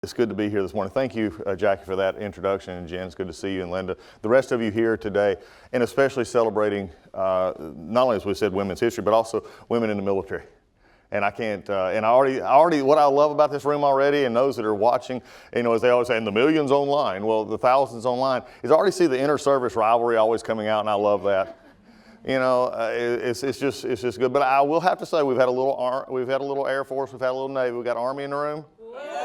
It's good to be here this morning. Thank you, Jackie, for that introduction, and Jen, it's good to see you, and Linda. The rest of you here today, and especially celebrating, not only as we said, women's history, but also women in the military. And I can't, and I already, what I love about this room already, and those that are watching, you know, as they always say, and the millions online, well, the thousands online, is I already see the inter-service rivalry always coming out, and I love that. You know, it's just good. But I will have to say, we've had a little Air Force, we've had a little Navy, we've got Army in the room.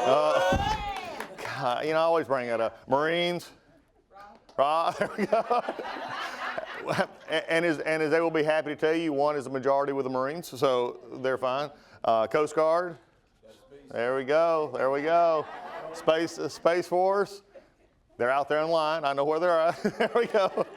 God, you know, I always bring that up. Marines, there we go. and as they will be happy to tell you, one is a majority with the Marines, so they're fine. Coast Guard, there we go. Space Force, they're out there in line. I know where they're at. There we go.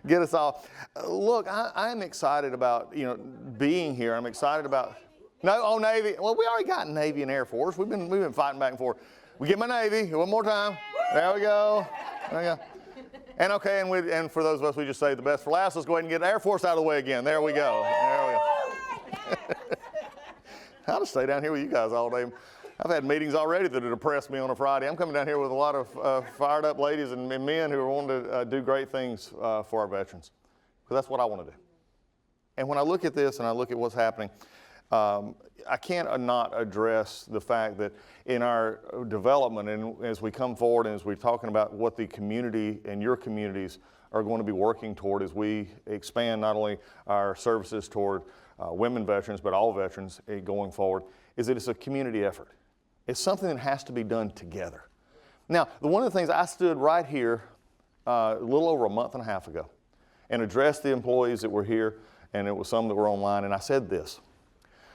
Get us all. Look, I'm excited about, you know, being here. I'm excited about, Navy. Well, we already got Navy and Air Force. We've been fighting back and forth. We get my Navy one more time. There we go. And okay, and for those of us, we just say the best for last. Let's go ahead and get Air Force out of the way again. There we go. I'll just stay down here with you guys all day. I've had meetings already that have depressed me on a Friday. I'm coming down here with a lot of fired up ladies and men who are wanting to do great things for our veterans, because that's what I want to do. And when I look at this and I look at what's happening, I can't not address the fact that in our development, and as we come forward and as we're talking about what the community and your communities are going to be working toward as we expand not only our services toward women veterans, but all veterans going forward, is that it's a community effort. It's something that has to be done together. Now, one of the things, I stood right here a little over a month and a half ago and addressed the employees that were here, and it was some that were online, and I said this.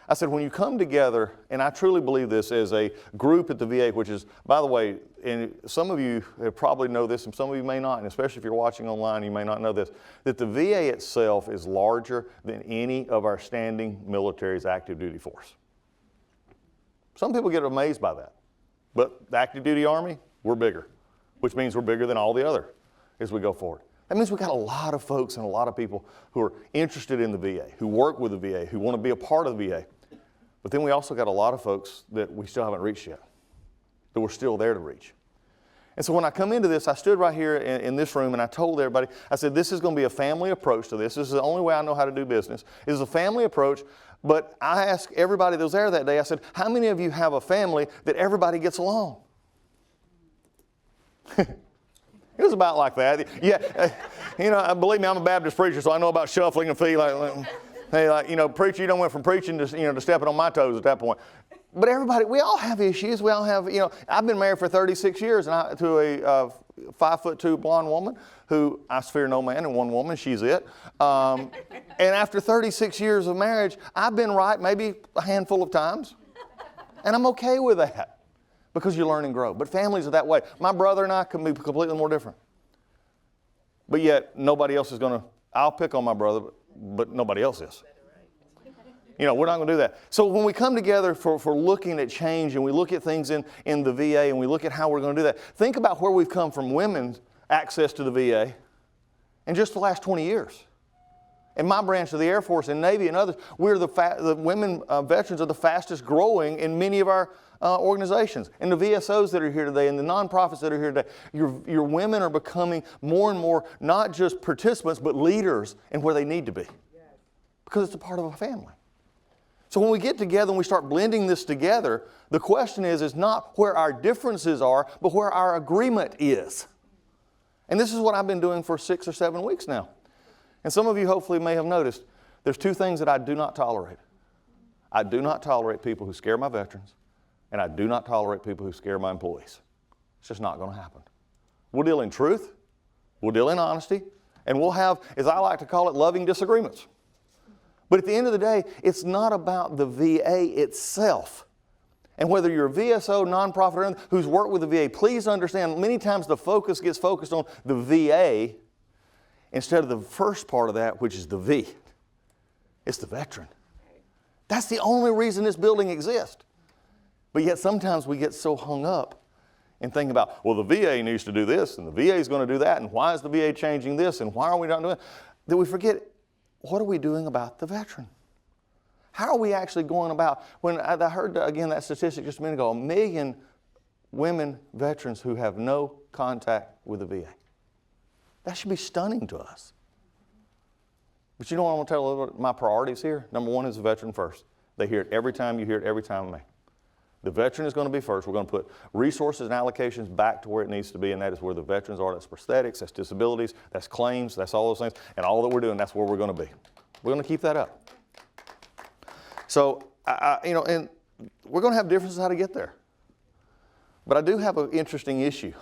I said, when you come together, and I truly believe this as a group at the VA, which is, by the way, and some of you probably know this, and some of you may not, and especially if you're watching online, you may not know this, that the VA itself is larger than any of our standing military's active duty force. Some people get amazed by that. But the active duty Army, we're bigger, which means we're bigger than all the other as we go forward. That means we've got a lot of folks and a lot of people who are interested in the VA, who work with the VA, who want to be a part of the VA. But then we also got a lot of folks that we still haven't reached yet, that we're still there to reach. And so when I come into this, I stood right here in this room and I told everybody, I said, this is going to be a family approach to this. This is the only way I know how to do business. It is a family approach, but I asked everybody that was there that day, I said, how many of you have a family that everybody gets along? It was about like that. Yeah, you know, believe me, I'm a Baptist preacher, so I know about shuffling and feet. Like, you know, preacher, you don't went from preaching to, you know, to stepping on my toes at that point. But everybody, we all have issues. We all have, you know, I've been married for 36 years to a 5'2" blonde woman who I fear no man, and one woman, she's it. And after 36 years of marriage, I've been right maybe a handful of times. And I'm okay with that because you learn and grow. But families are that way. My brother and I can be completely more different. But yet, nobody else is going to, I'll pick on my brother, but nobody else is. You know, we're not going to do that. So when we come together for looking at change and we look at things in the VA and we look at how we're going to do that, think about where we've come from women's access to the VA in just the last 20 years. In my branch of the Air Force and Navy and others, we're the women veterans are the fastest growing in many of our organizations. And the VSOs that are here today and the nonprofits that are here today, your women are becoming more and more not just participants but leaders in where they need to be. Because it's a part of a family. So when we get together and we start blending this together, the question is not where our differences are, but where our agreement is. And this is what I've been doing for 6 or 7 weeks now. And some of you hopefully may have noticed, there's 2 things that I do not tolerate. I do not tolerate people who scare my veterans, and I do not tolerate people who scare my employees. It's just not going to happen. We'll deal in truth, we'll deal in honesty, and we'll have, as I like to call it, loving disagreements. But at the end of the day, it's not about the VA itself. And whether you're a VSO, nonprofit, or anything, who's worked with the VA, please understand many times the focus gets focused on the VA instead of the first part of that, which is the V. It's the veteran. That's the only reason this building exists. But yet sometimes we get so hung up in thinking about, well, the VA needs to do this, and the VA is going to do that, and why is the VA changing this, and why are we not doing it? That we forget, what are we doing about the veteran? How are we actually going about, when I heard, again, that statistic just a minute ago, 1 million women veterans who have no contact with the VA. That should be stunning to us. But you know what I want to tell you my priorities here? Number one is the veteran first. They hear it every time. You hear it every time of me. The veteran is going to be first. We're going to put resources and allocations back to where it needs to be, and that is where the veterans are. That's prosthetics, that's disabilities, that's claims, that's all those things. And all that we're doing, that's where we're going to be. We're going to keep that up. So, and we're going to have differences how to get there. But I do have an interesting issue.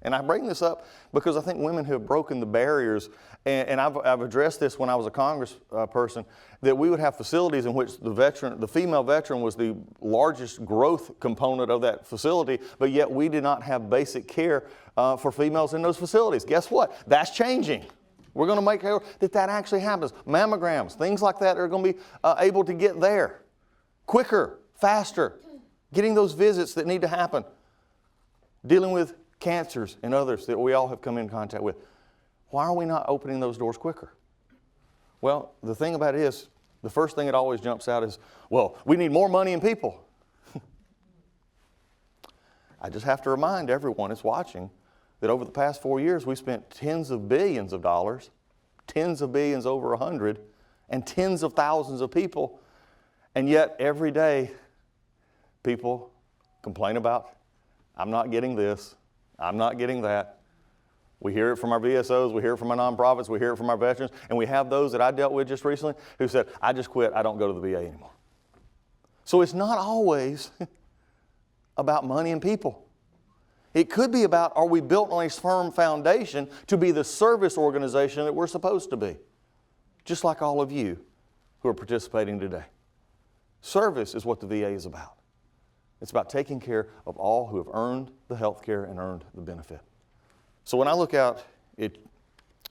And I bring this up because I think women who have broken the barriers, and I've addressed this when I was a Congress person, that we would have facilities in which the female veteran was the largest growth component of that facility, but yet we did not have basic care for females in those facilities. Guess what? That's changing. We're going to make sure that actually happens. Mammograms, things like that are going to be able to get there quicker, faster, getting those visits that need to happen, dealing with cancers and others that we all have come in contact with. Why are we not opening those doors quicker? Well, the thing about it is, the first thing that always jumps out is, well, we need more money and people. I just have to remind everyone that's watching that over the past 4 years, we spent tens of billions of dollars, tens of billions over 100, and tens of thousands of people. And yet, every day, people complain about, I'm not getting this, I'm not getting that. We hear it from our VSOs, we hear it from our nonprofits, we hear it from our veterans, and we have those that I dealt with just recently who said, I just quit, I don't go to the VA anymore. So it's not always about money and people. It could be about, are we built on a firm foundation to be the service organization that we're supposed to be? Just like all of you who are participating today. Service is what the VA is about. It's about taking care of all who have earned the health care and earned the benefit. So when I look out at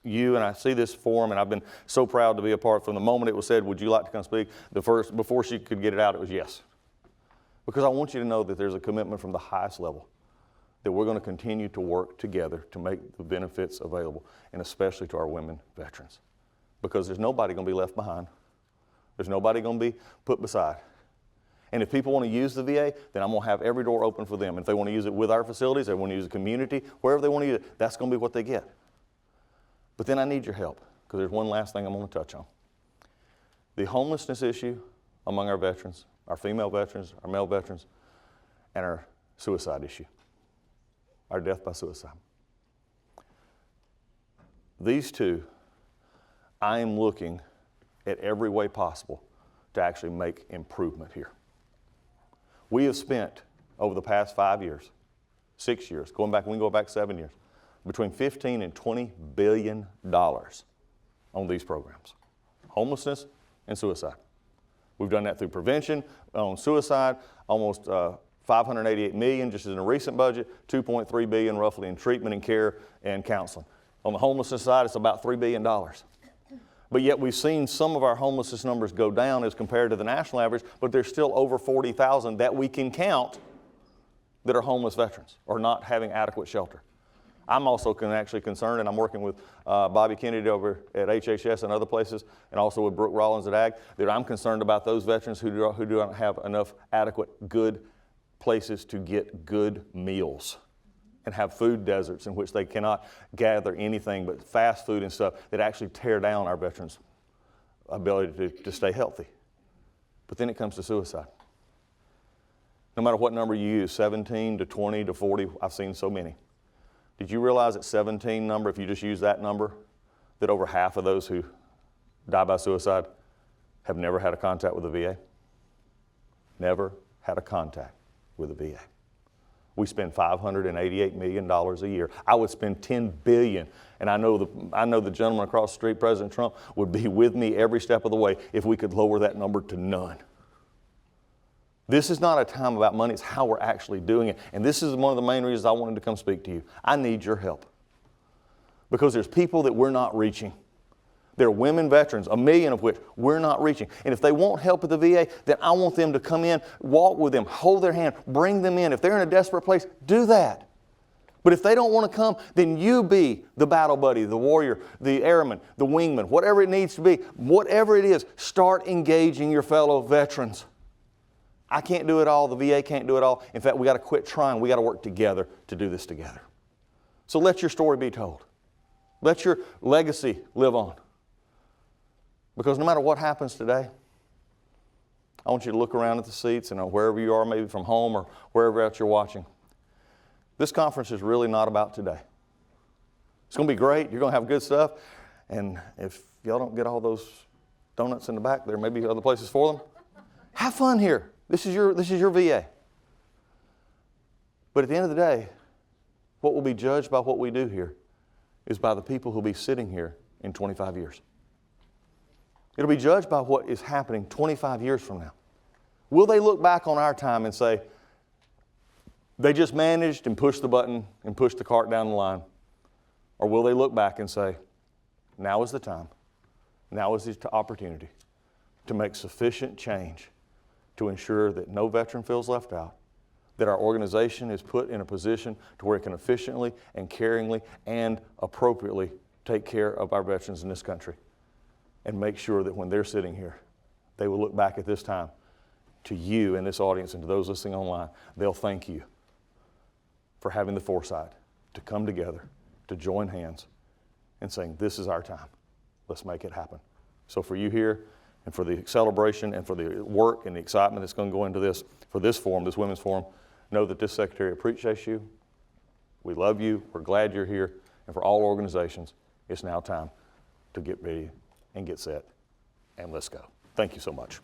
you and I see this forum, and I've been so proud to be a part, from the moment it was said, would you like to come speak, before she could get it out, it was yes. Because I want you to know that there's a commitment from the highest level that we're going to continue to work together to make the benefits available, and especially to our women veterans. Because there's nobody going to be left behind. There's nobody going to be put beside. And if people want to use the VA, then I'm going to have every door open for them. And if they want to use it with our facilities, they want to use the community, wherever they want to use it, that's going to be what they get. But then I need your help, because there's one last thing I'm going to touch on. The homelessness issue among our veterans, our female veterans, our male veterans, and our suicide issue, our death by suicide. These two, I am looking at every way possible to actually make improvement here. We have spent, over the past 5 years, 6 years, we can go back 7 years, between $15 and $20 billion on these programs. Homelessness and suicide. We've done that through prevention on suicide, almost $588 million just in a recent budget, $2.3 billion roughly in treatment and care and counseling. On the homelessness side, it's about $3 billion. But yet we've seen some of our homelessness numbers go down as compared to the national average, but there's still over 40,000 that we can count that are homeless veterans or not having adequate shelter. I'm also actually concerned, and I'm working with Bobby Kennedy over at HHS and other places, and also with Brooke Rollins at AG, that I'm concerned about those veterans who don't have enough adequate, good places to get good meals and have food deserts in which they cannot gather anything but fast food and stuff that actually tear down our veterans' ability to stay healthy. But then it comes to suicide. No matter what number you use, 17 to 20 to 40, I've seen so many. Did you realize that 17 number, if you just use that number, that over half of those who die by suicide have never had a contact with the VA? Never had a contact with the VA. We spend $588 million a year. I would spend $10 billion, and I know the gentleman across the street, President Trump, would be with me every step of the way if we could lower that number to none. This is not a time about money, it's how we're actually doing it. And this is one of the main reasons I wanted to come speak to you. I need your help. Because there's people that we're not reaching. There are women veterans, 1 million of which we're not reaching. And if they want help at the VA, then I want them to come in, walk with them, hold their hand, bring them in. If they're in a desperate place, do that. But if they don't want to come, then you be the battle buddy, the warrior, the airman, the wingman, whatever it needs to be, whatever it is, start engaging your fellow veterans. I can't do it all. The VA can't do it all. In fact, we got to quit trying. We got to work together to do this together. So let your story be told. Let your legacy live on. Because no matter what happens today, I want you to look around at the seats and wherever you are, maybe from home or wherever else you're watching. This conference is really not about today. It's going to be great. You're going to have good stuff. And if y'all don't get all those donuts in the back, there may be other places for them. Have fun here. This is your VA. But at the end of the day, what will be judged by what we do here is by the people who will be sitting here in 25 years. It'll be judged by what is happening 25 years from now. Will they look back on our time and say, they just managed and pushed the button and pushed the cart down the line? Or will they look back and say, now is the time, now is the opportunity to make sufficient change to ensure that no veteran feels left out, that our organization is put in a position to where it can efficiently and caringly and appropriately take care of our veterans in this country, and make sure that when they're sitting here, they will look back at this time to you in this audience and to those listening online. They'll thank you for having the foresight to come together, to join hands and saying, this is our time. Let's make it happen. So for you here, and for the celebration and for the work and the excitement that's going to go into this, for this forum, this women's forum, know that this secretary appreciates you. We love you. We're glad you're here. And for all organizations, it's now time to get ready and get set. And let's go. Thank you so much.